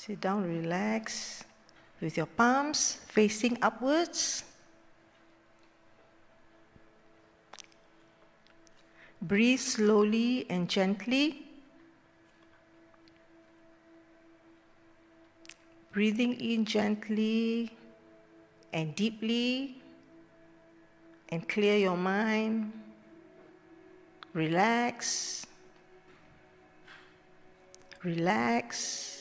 Sit down, relax, with your palms facing upwards. Breathe slowly and gently. Breathing in gently and deeply, and clear your mind. Relax. Relax.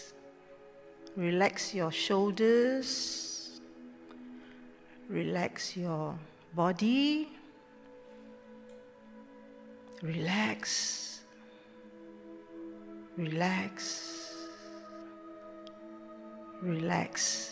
Relax your shoulders. Relax your body. Relax. Relax. Relax.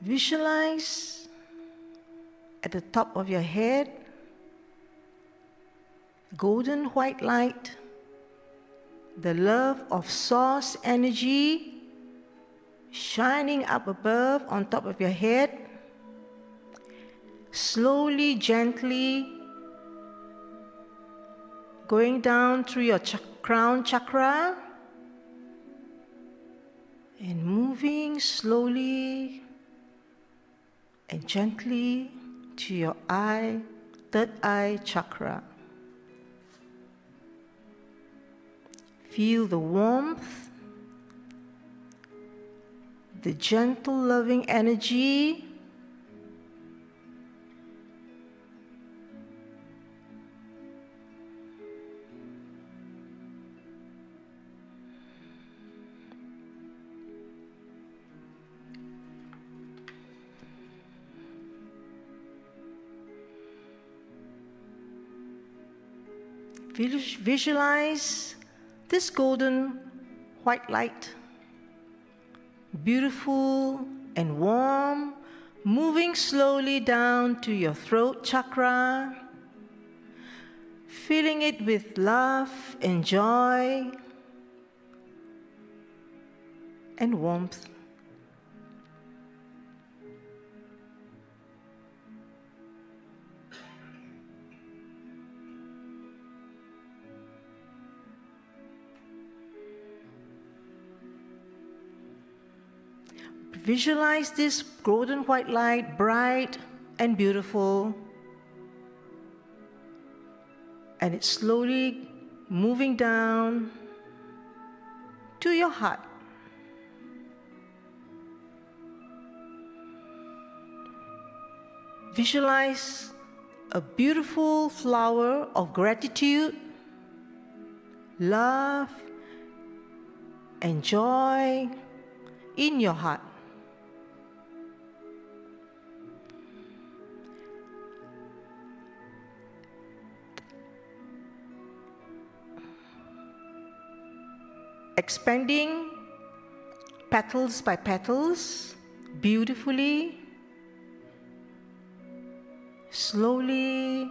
Visualize at the top of your head golden white light, the love of source energy shining up above on top of your head, slowly, gently going down through your crown chakra and moving slowly and gently to your third eye chakra. Feel the warmth, the gentle, loving energy Visualize this golden white light, beautiful and warm, moving slowly down to your throat chakra, filling it with love and joy and warmth. Visualize this golden white light, bright and beautiful, and it's slowly moving down to your heart. Visualize a beautiful flower of gratitude, love, and joy in your heart. Expanding petals by petals, beautifully, slowly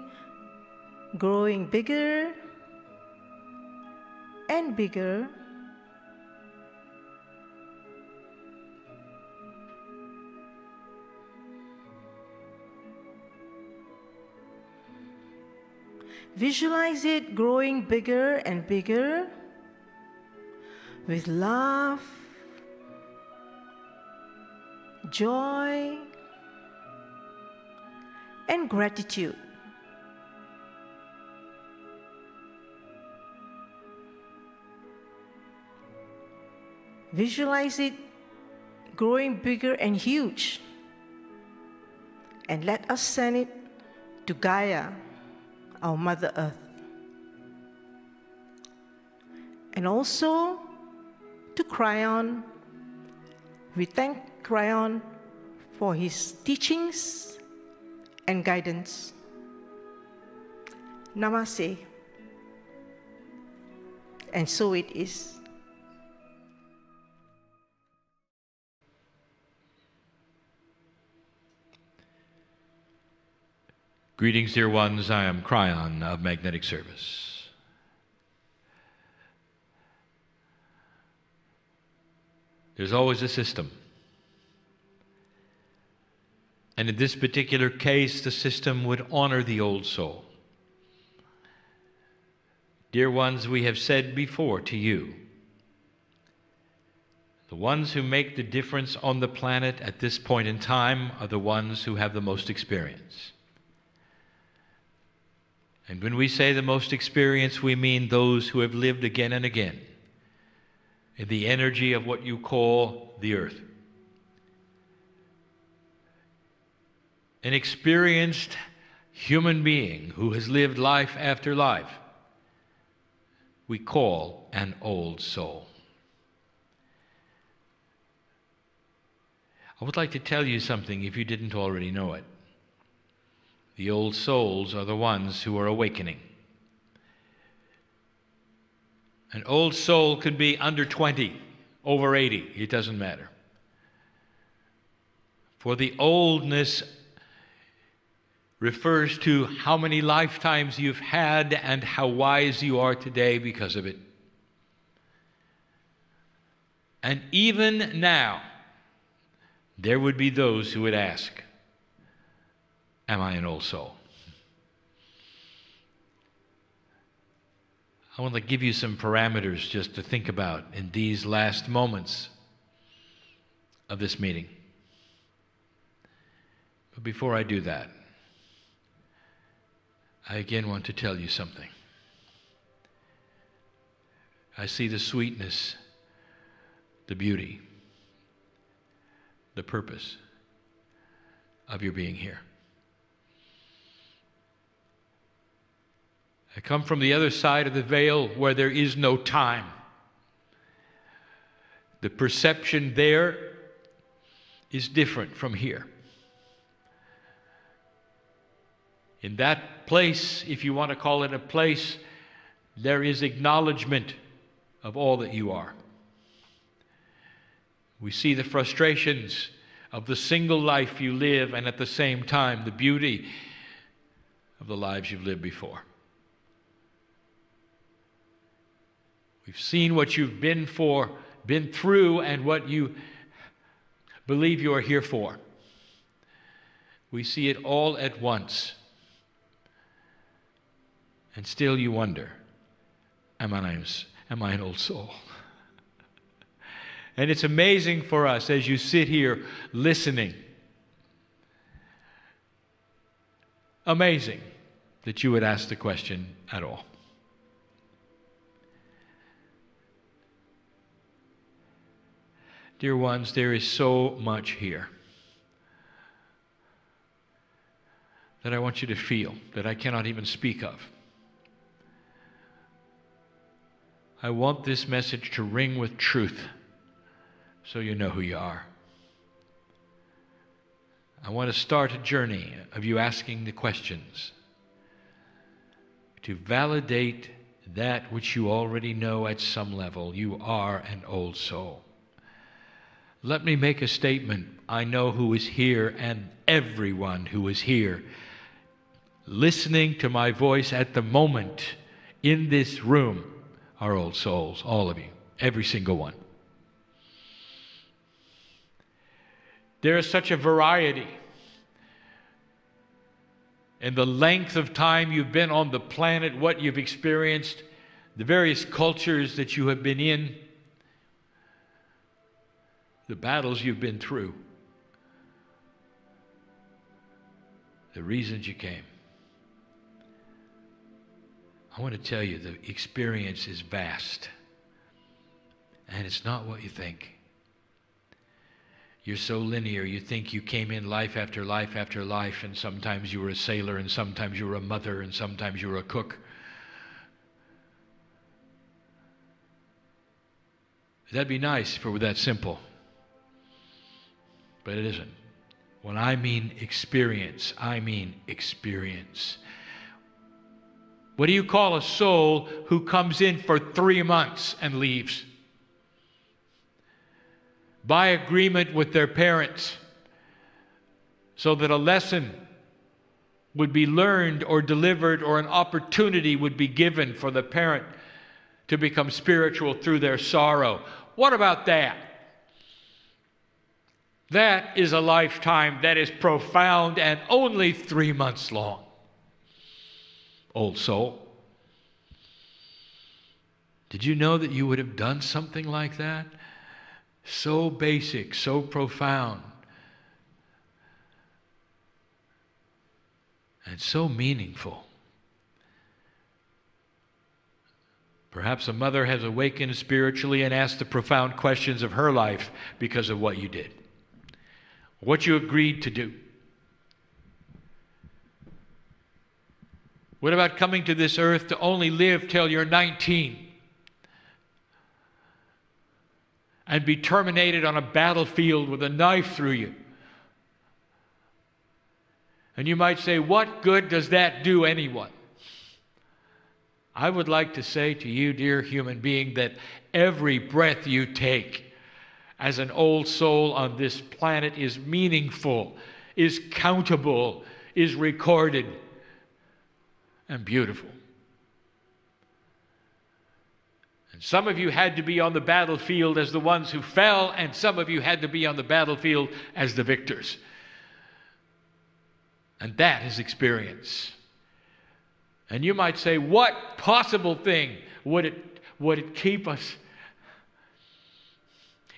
growing bigger and bigger. Visualize it growing bigger and bigger with love, joy, and gratitude. Visualize it growing bigger and huge, and let us send it to Gaia, our Mother Earth, and also to Kryon. We thank Kryon for his teachings and guidance. Namaste. And so it is. Greetings, dear ones. I am Kryon of Magnetic Service. There's always a system. And in this particular case, the system would honor the old soul. Dear ones, we have said before to you, the ones who make the difference on the planet at this point in time are the ones who have the most experience. And when we say the most experience, we mean those who have lived again and again in the energy of what you call the earth. An experienced human being who has lived life after life, we call an old soul. I would like to tell you something if you didn't already know it. The old souls are the ones who are awakening. An old soul could be under 20, over 80, it doesn't matter. For the oldness refers to how many lifetimes you've had and how wise you are today because of it. And even now, there would be those who would ask, am I an old soul? I want to give you some parameters just to think about in these last moments of this meeting. But before I do that, I again want to tell you something. I see the sweetness, the beauty, the purpose of your being here. I come from the other side of the veil where there is no time. The perception there is different from here. In that place, if you want to call it a place, there is acknowledgement of all that you are. We see the frustrations of the single life you live, and at the same time, the beauty of the lives you've lived before. We've seen what you've been through, and what you believe you are here for. We see it all at once. And still you wonder, am I an old soul? And it's amazing for us as you sit here listening. Amazing that you would ask the question at all. Dear ones, there is so much here that I want you to feel, that I cannot even speak of. I want this message to ring with truth so you know who you are. I want to start a journey of you asking the questions to validate that which you already know at some level. You are an old soul. Let me make a statement. I know who is here, and everyone who is here listening to my voice at the moment in this room are old souls, all of you, every single one. There is such a variety in the length of time you've been on the planet, what you've experienced, the various cultures that you have been in, the battles you've been through, the reasons you came. I want to tell you, the experience is vast, and it's not what you think. You're so linear. You think you came in life after life after life, and sometimes you were a sailor, and sometimes you were a mother, and sometimes you were a cook. That'd be nice if it were that simple, but it isn't. When I mean experience, I mean experience. What do you call a soul who comes in for 3 months and leaves? By agreement with their parents, so that a lesson would be learned or delivered, or an opportunity would be given for the parent to become spiritual through their sorrow. What about that? That is a lifetime that is profound and only 3 months long. Old soul, did you know that you would have done something like that? So basic, so profound, and so meaningful. Perhaps a mother has awakened spiritually and asked the profound questions of her life because of what you did, what you agreed to do. What about coming to this earth to only live till you're 19 and be terminated on a battlefield with a knife through you? And you might say, what good does that do anyone? I would like to say to you, dear human being, that every breath you take as an old soul on this planet is meaningful, is countable, is recorded, and beautiful. And some of you had to be on the battlefield as the ones who fell, and some of you had to be on the battlefield as the victors. And that is experience. And you might say, what possible thing would it keep us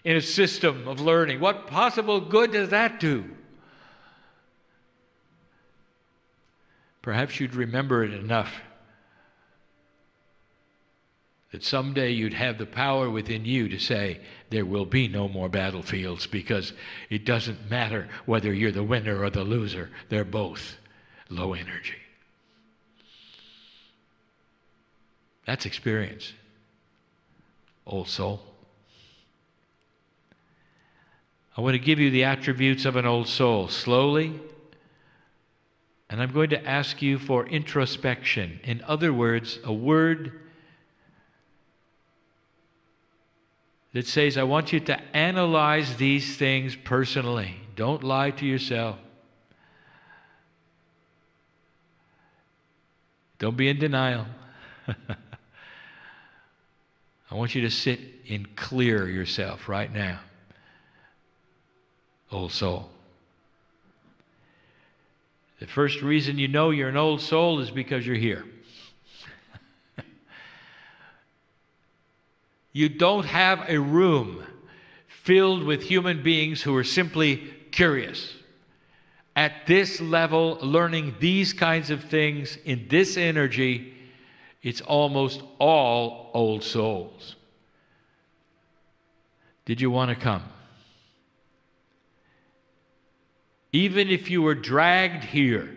in a system of learning? What possible good does that do? Perhaps you'd remember it enough that someday you'd have the power within you to say, there will be no more battlefields, because it doesn't matter whether you're the winner or the loser. They're both low energy. That's experience, old soul. I want to give you the attributes of an old soul slowly, and I'm going to ask you for introspection. In other words, a word that says, I want you to analyze these things personally. Don't lie to yourself. Don't be in denial. I want you to sit and clear yourself right now, old soul. The first reason you know you're an old soul is because you're here. You don't have a room filled with human beings who are simply curious. At this level, learning these kinds of things in this energy, it's almost all old souls. Did you want to come? Even if you were dragged here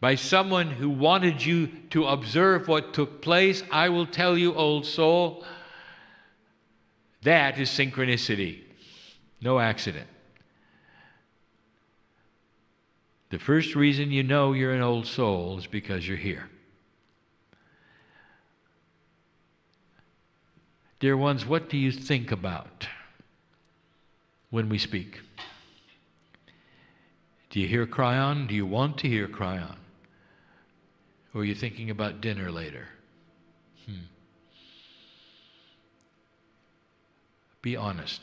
by someone who wanted you to observe what took place, I will tell you, old soul, that is synchronicity, no accident. The first reason you know you're an old soul is because you're here. Dear ones, what do you think about when we speak? Do you hear Kryon? Do you want to hear Kryon? Or are you thinking about dinner later? Be honest.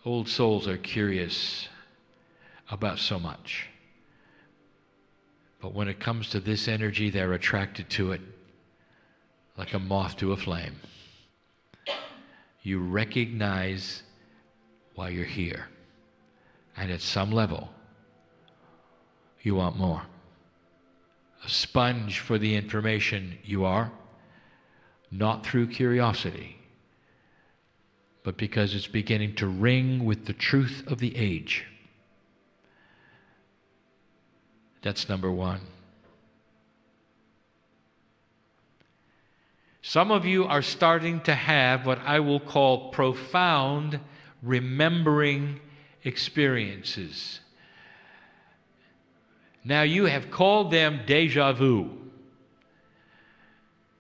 Old souls are curious about so much. But when it comes to this energy, they're attracted to it like a moth to a flame. You recognize why you're here. And at some level, you want more. A sponge for the information you are, not through curiosity, but because it's beginning to ring with the truth of the age. That's number one. Some of you are starting to have what I will call profound remembering experiences. Now, you have called them déjà vu,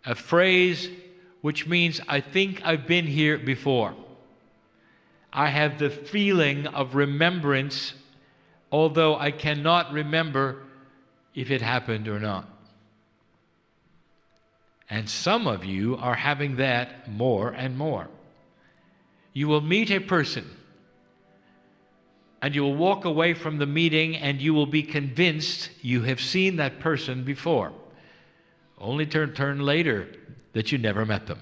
a phrase which means I think I've been here before. I have the feeling of remembrance, although I cannot remember if it happened or not. And some of you are having that more and more. You will meet a person, and you will walk away from the meeting and you will be convinced you have seen that person before, only to turn later that you never met them.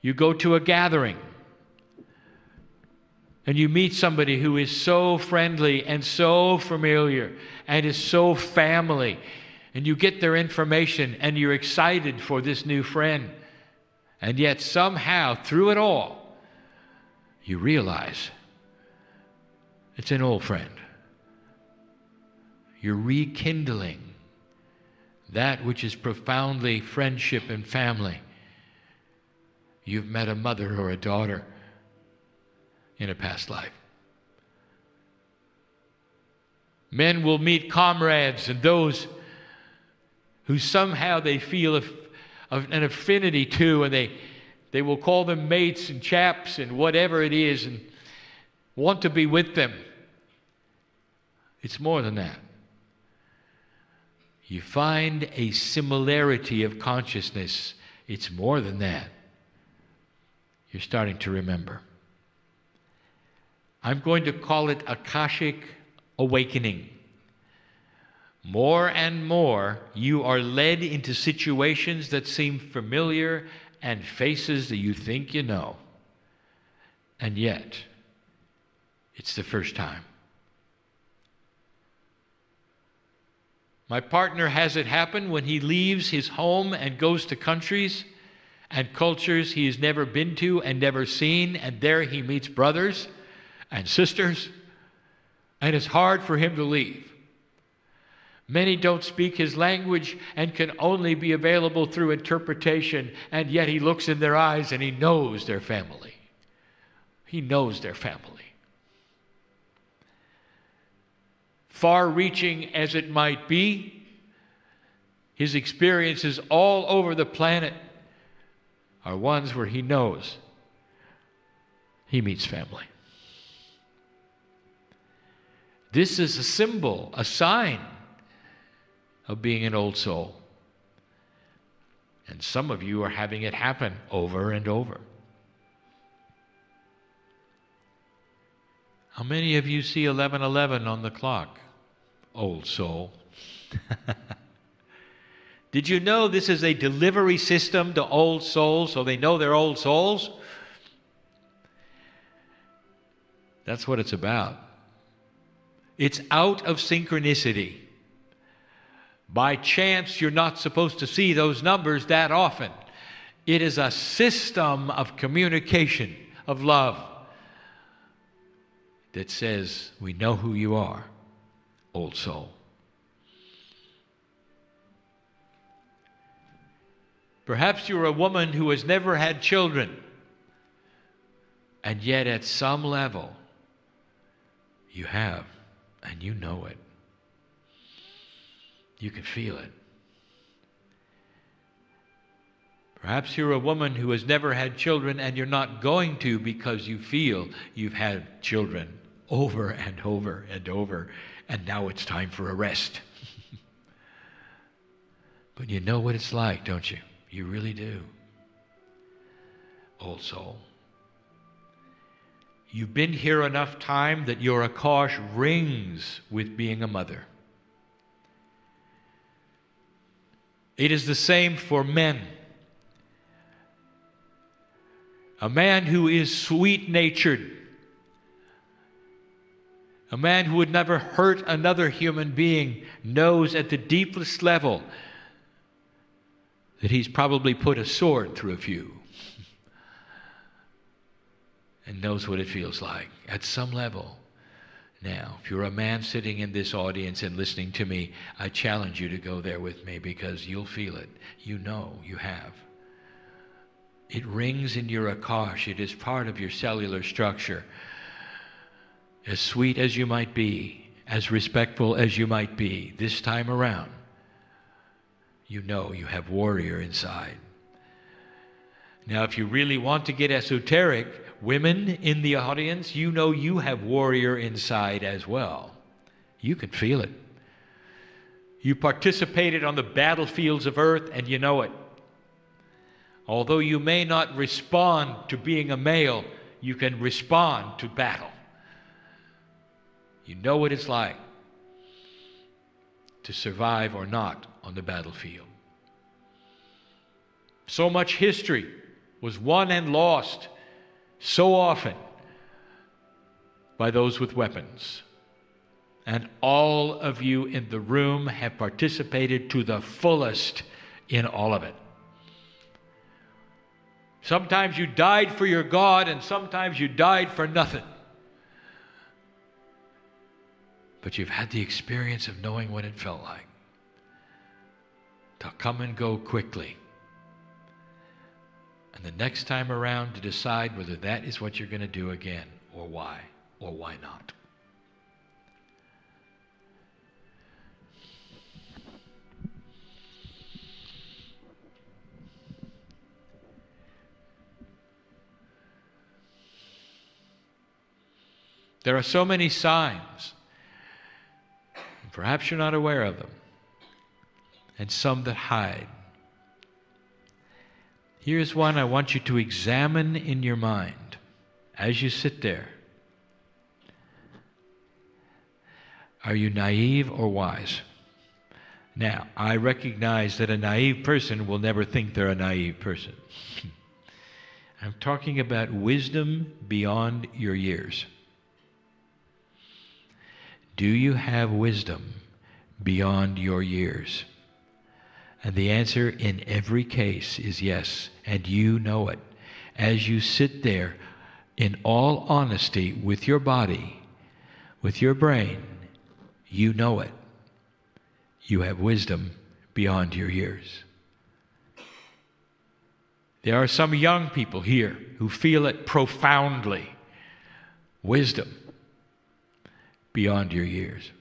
You go to a gathering and you meet somebody who is so friendly and so familiar and is so family, and you get their information and you're excited for this new friend, and yet somehow through it all you realize it's an old friend. You're rekindling that which is profoundly friendship and family. You've met a mother or a daughter in a past life. Men will meet comrades and those who somehow they feel an affinity to, and they will call them mates and chaps and whatever it is, and want to be with them. It's more than that. You find a similarity of consciousness. It's more than that. You're starting to remember. I'm going to call it Akashic awakening. More and more, you are led into situations that seem familiar and faces that you think you know. And yet, it's the first time. My partner has it happen when he leaves his home and goes to countries and cultures he has never been to and never seen, and there he meets brothers and sisters, and it's hard for him to leave. Many don't speak his language and can only be available through interpretation, and yet he looks in their eyes and he knows their family. He knows their family. Far-reaching as it might be, his experiences all over the planet are ones where he knows he meets family. This is a symbol, a sign of being an old soul. And some of you are having it happen over and over. How many of you see 11:11 on the clock? Old soul. Did you know this is a delivery system to old souls so they know they're old souls? That's what it's about. It's out of synchronicity. By chance, you're not supposed to see those numbers that often. It is a system of communication, of love, that says, we know who you are, old soul. Perhaps you're a woman who has never had children, and yet at some level, you have, and you know it. You can feel it. Perhaps you're a woman who has never had children and you're not going to because you feel you've had children over and over and over, and now it's time for a rest. But you know what it's like, don't you? You really do. Old soul. You've been here enough time that your akash rings with being a mother. It is the same for men. A man who is sweet-natured, a man who would never hurt another human being, knows at the deepest level that he's probably put a sword through a few and knows what it feels like at some level. Now, if you're a man sitting in this audience and listening to me, I challenge you to go there with me because you'll feel it. You know you have. It rings in your akash. It is part of your cellular structure. As sweet as you might be, as respectful as you might be, this time around, you know you have warrior inside. Now, if you really want to get esoteric, women in the audience, you know you have warrior inside as well. You can feel it. You participated on the battlefields of earth and you know it. Although you may not respond to being a male, you can respond to battle. You know what it's like to survive or not on the battlefield. So much history was won and lost so often by those with weapons. And all of you in the room have participated to the fullest in all of it. Sometimes you died for your God, and sometimes you died for nothing. But you've had the experience of knowing what it felt like to come and go quickly. And the next time around to decide whether that is what you're going to do again, or why not. There are so many signs, and perhaps you're not aware of them, and some that hide. Here's one I want you to examine in your mind as you sit there. Are you naive or wise? Now, I recognize that a naive person will never think they're a naive person. I'm talking about wisdom beyond your years. Do you have wisdom beyond your years? And the answer in every case is yes, and you know it. As you sit there, in all honesty, with your body, with your brain, you know it. You have wisdom beyond your years. There are some young people here who feel it profoundly. Wisdom beyond your years.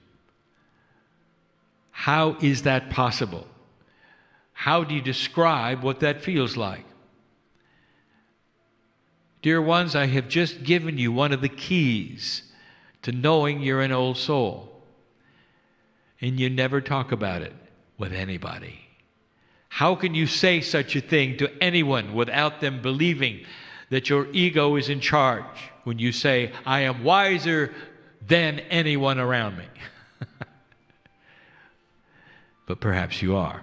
How is that possible? How do you describe what that feels like? Dear ones, I have just given you one of the keys to knowing you're an old soul. And you never talk about it with anybody. How can you say such a thing to anyone without them believing that your ego is in charge when you say, I am wiser than anyone around me? But perhaps you are.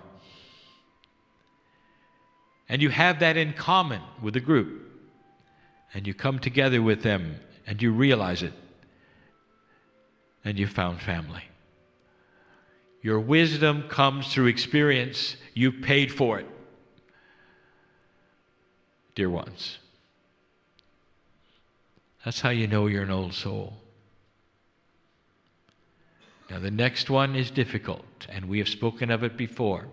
And you have that in common with a group. And you come together with them and you realize it. And you found family. Your wisdom comes through experience. You paid for it. Dear ones. That's how you know you're an old soul. Now the next one is difficult, and we have spoken of it before.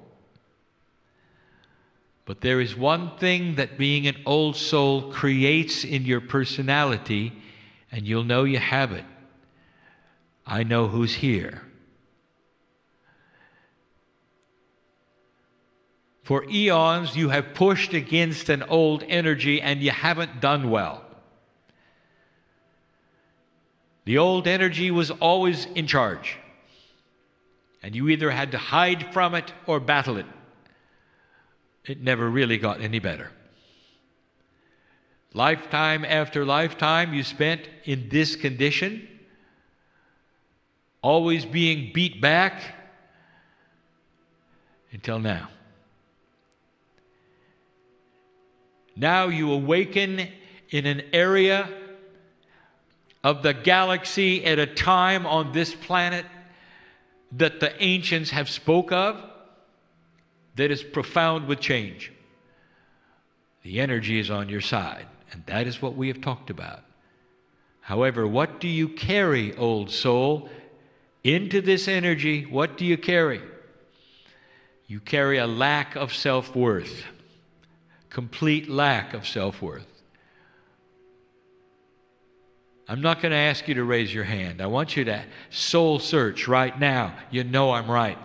But there is one thing that being an old soul creates in your personality, and you'll know you have it. I know who's here. For eons you have pushed against an old energy and you haven't done well. The old energy was always in charge. And you either had to hide from it or battle it. It never really got any better. Lifetime after lifetime you spent in this condition, always being beat back, until now. Now you awaken in an area of the galaxy at a time on this planet that the ancients have spoke of that is profound with change. The energy is on your side, and that is what we have talked about. However, what do you carry, old soul? Into this energy, what do you carry? You carry a lack of self-worth. Complete lack of self-worth. I'm not going to ask you to raise your hand. I want you to soul search right now. You know I'm right.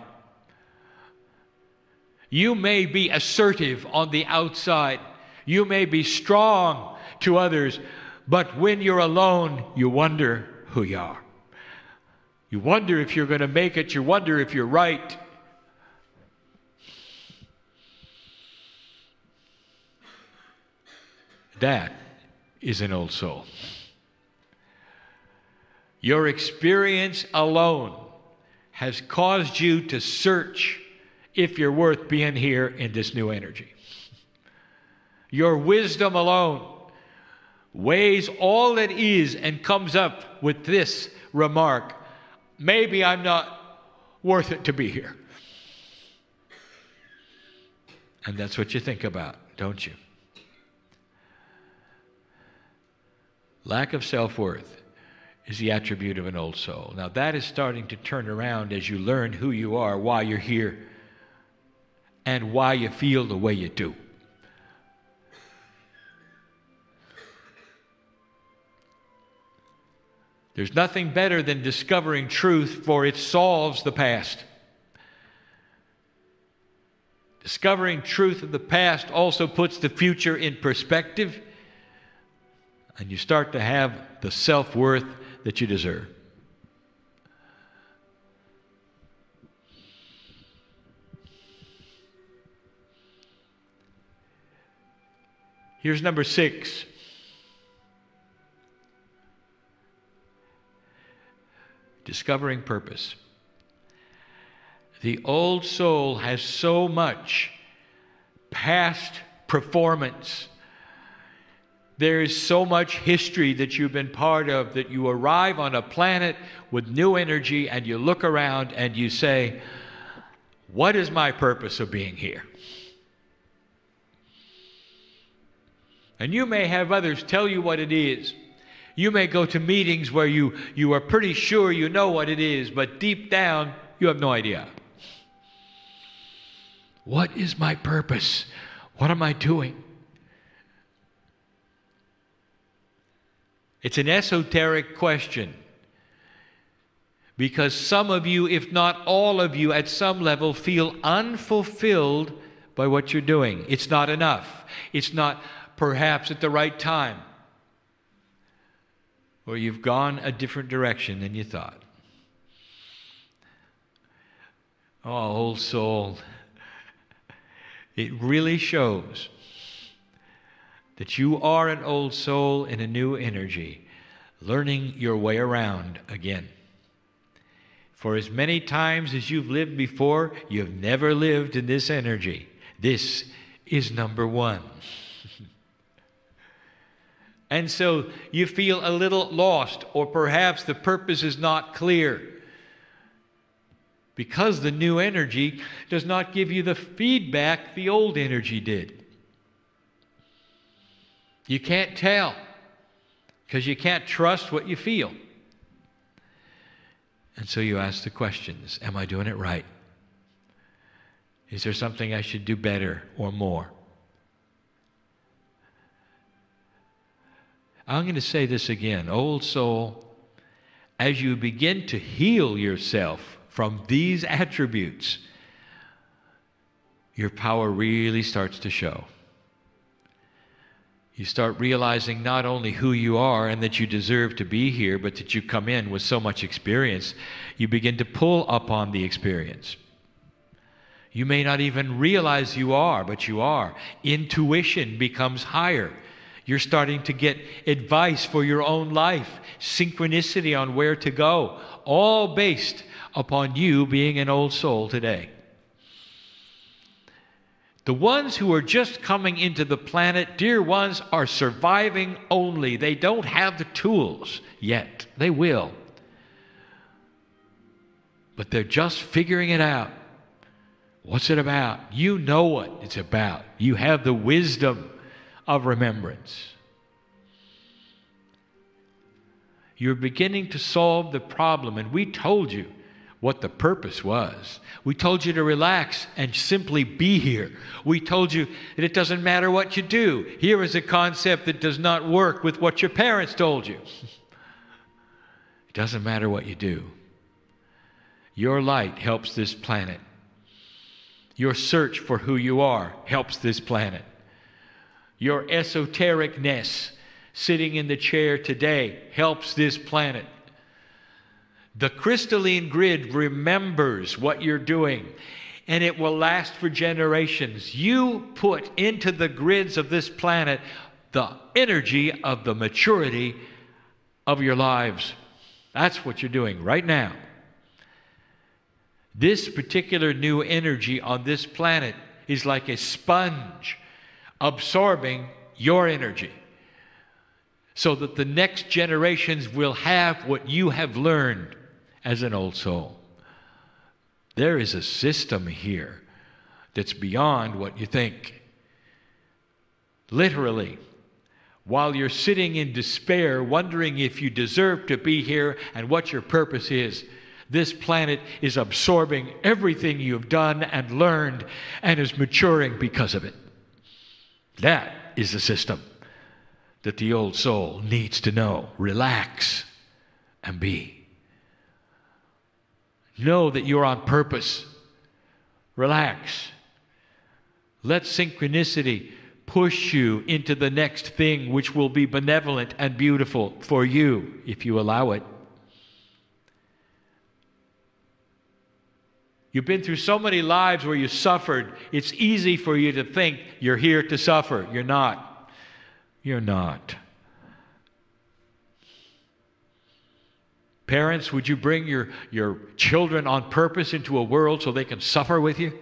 You may be assertive on the outside. You may be strong to others. But when you're alone, you wonder who you are. You wonder if you're going to make it. You wonder if you're right. That is an old soul. Your experience alone has caused you to search if you're worth being here in this new energy. Your wisdom alone weighs all that is and comes up with this remark: maybe I'm not worth it to be here. And that's what you think about, don't you? Lack of self-worth is the attribute of an old soul. Now that is starting to turn around as you learn who you are, why you're here, and why you feel the way you do. There's nothing better than discovering truth, for it solves the past. Discovering truth of the past also puts the future in perspective, and you start to have the self-worth that you deserve. Here's number 6. Discovering purpose. The old soul has so much past performance. There is so much history that you've been part of that you arrive on a planet with new energy and you look around and you say, what is my purpose of being here? And you may have others tell you what it is. You may go to meetings where you are pretty sure you know what it is, but deep down, you have no idea. What is my purpose? What am I doing? It's an esoteric question, because some of you, if not all of you, at some level feel unfulfilled by what you're doing. It's not enough. It's not perhaps at the right time. Or you've gone a different direction than you thought. Oh, old soul, it really shows that you are an old soul in a new energy, learning your way around again. For as many times as you've lived before, you've never lived in this energy. This is number 1. And so you feel a little lost, or perhaps the purpose is not clear, because the new energy does not give you the feedback the old energy did. You can't tell, because you can't trust what you feel. And so you ask the questions: am I doing it right? Is there something I should do better or more? I'm going to say this again. Old soul, as you begin to heal yourself from these attributes, your power really starts to show. You start realizing not only who you are and that you deserve to be here, but that you come in with so much experience, you begin to pull upon the experience. You may not even realize you are, but you are. Intuition becomes higher. You're starting to get advice for your own life, synchronicity on where to go, all based upon you being an old soul today. The ones who are just coming into the planet, dear ones, are surviving only. They don't have the tools yet. They will. But they're just figuring it out. What's it about? You know what it's about. You have the wisdom of remembrance. You're beginning to solve the problem, and we told you what the purpose was. We told you to relax and simply be here. We told you that it doesn't matter what you do. Here is a concept that does not work with what your parents told you. It doesn't matter what you do. Your light helps this planet. Your search for who you are helps this planet. Your esotericness sitting in the chair today helps this planet. The crystalline grid remembers what you're doing, and it will last for generations. You put into the grids of this planet the energy of the maturity of your lives. That's what you're doing right now. This particular new energy on this planet is like a sponge absorbing your energy, so that the next generations will have what you have learned as an old soul. There is a system here that's beyond what you think. Literally, while you're sitting in despair, wondering if you deserve to be here and what your purpose is, this planet is absorbing everything you've done and learned and is maturing because of it. That is the system that the old soul needs to know. Relax and be. Know that you're on purpose. Relax. Let synchronicity push you into the next thing, which will be benevolent and beautiful for you if you allow it. You've been through so many lives where you suffered. It's easy for you to think you're here to suffer. You're not. You're not. Parents, would you bring your children on purpose into a world so they can suffer with you?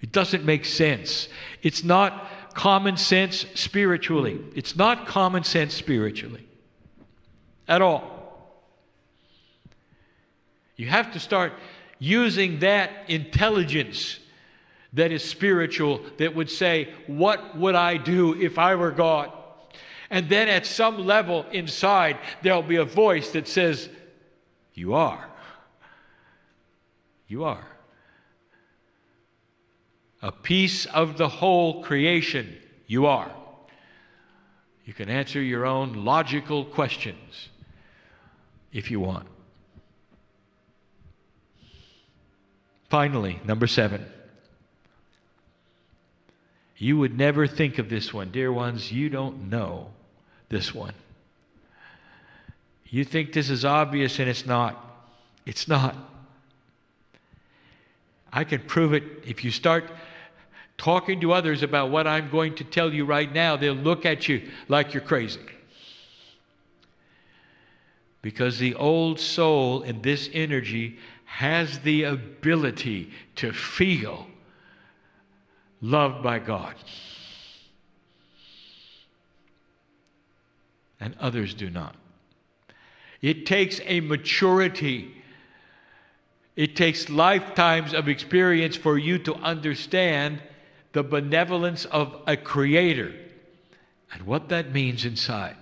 It doesn't make sense. It's not common sense spiritually. It's not common sense spiritually at all. You have to start using that intelligence that is spiritual, that would say, what would I do if I were God? And then at some level inside, there'll be a voice that says, you are. You are. A piece of the whole creation, you are. You can answer your own logical questions if you want. Finally, number 7. You would never think of this one. Dear ones, you don't know this one. You think this is obvious, and it's not. It's not. I can prove it. If you start talking to others about what I'm going to tell you right now, they'll look at you like you're crazy. Because the old soul in this energy has the ability to feel loved by God. And others do not. It takes a maturity. It takes lifetimes of experience for you to understand the benevolence of a creator and what that means inside.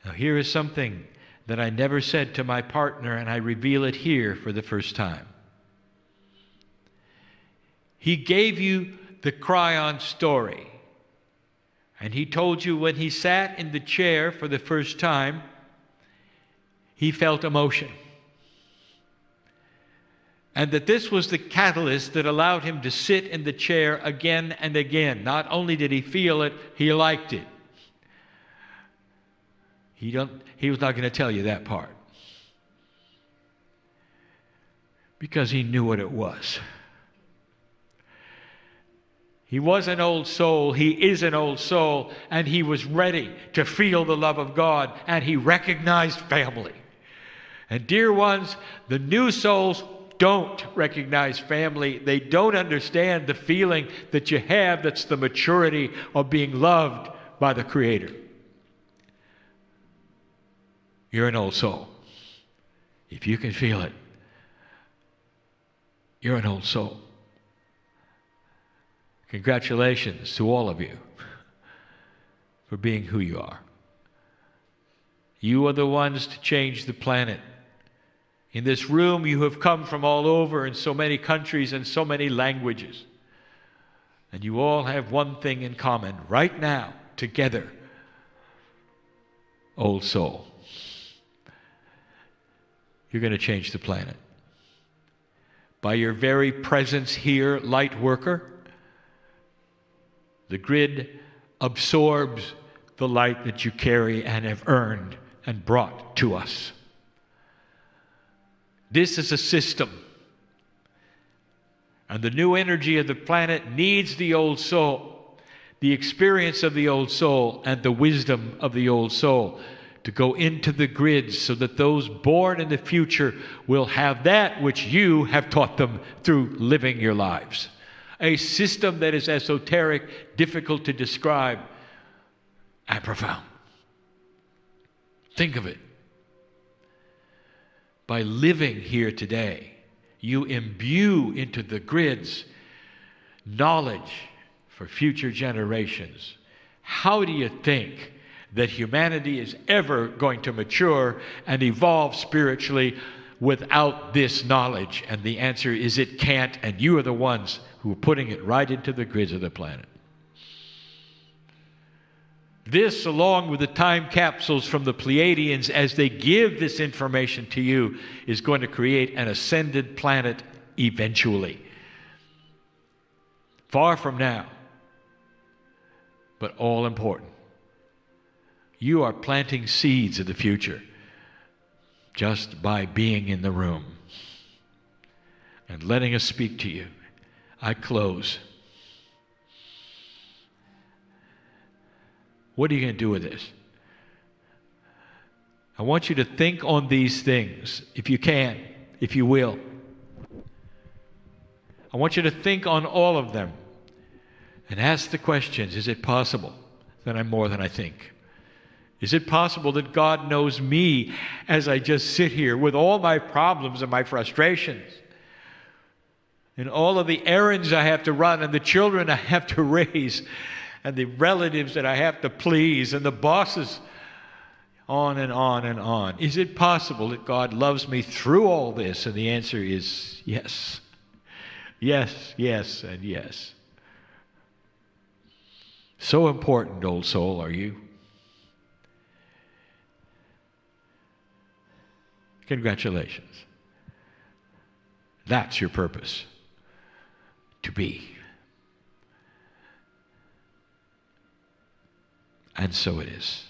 Now, here is something that I never said to my partner, and I reveal it here for the first time. He gave you the Kryon story. And he told you when he sat in the chair for the first time, he felt emotion. And that this was the catalyst that allowed him to sit in the chair again and again. Not only did he feel it, he liked it. He was not going to tell you that part. Because he knew what it was. He was an old soul, he is an old soul, and he was ready to feel the love of God, and he recognized family. And dear ones, the new souls don't recognize family. They don't understand the feeling that you have that's the maturity of being loved by the Creator. You're an old soul. If you can feel it, you're an old soul. Congratulations to all of you for being who you are. You are the ones to change the planet. In this room, you have come from all over in so many countries and so many languages. And you all have one thing in common right now, together. Old soul. You're going to change the planet. By your very presence here, light worker, the grid absorbs the light that you carry and have earned and brought to us. This is a system. And the new energy of the planet needs the old soul. the experience of the old soul and the wisdom of the old soul to go into the grids so that those born in the future will have that which you have taught them through living your lives. A system that is esoteric, difficult to describe, and profound. Think of it. By living here today, you imbue into the grids knowledge for future generations. How do you think that humanity is ever going to mature and evolve spiritually without this knowledge? And the answer is it can't, and you are the ones who are putting it right into the grids of the planet. This, along with the time capsules from the Pleiadians, as they give this information to you, is going to create an ascended planet eventually. Far from now, but all important. You are planting seeds of the future just by being in the room and letting us speak to you. I close. What are you going to do with this? I want you to think on these things, if you can, if you will. I want you to think on all of them and ask the questions. Is it possible that I'm more than I think? Is it possible that God knows me as I just sit here with all my problems and my frustrations and all of the errands I have to run and the children I have to raise and the relatives that I have to please and the bosses, on and on and on? Is it possible that God loves me through all this? And the answer is yes. Yes, yes, and yes. So important, old soul, are you? Congratulations. That's your purpose, to be. And so it is.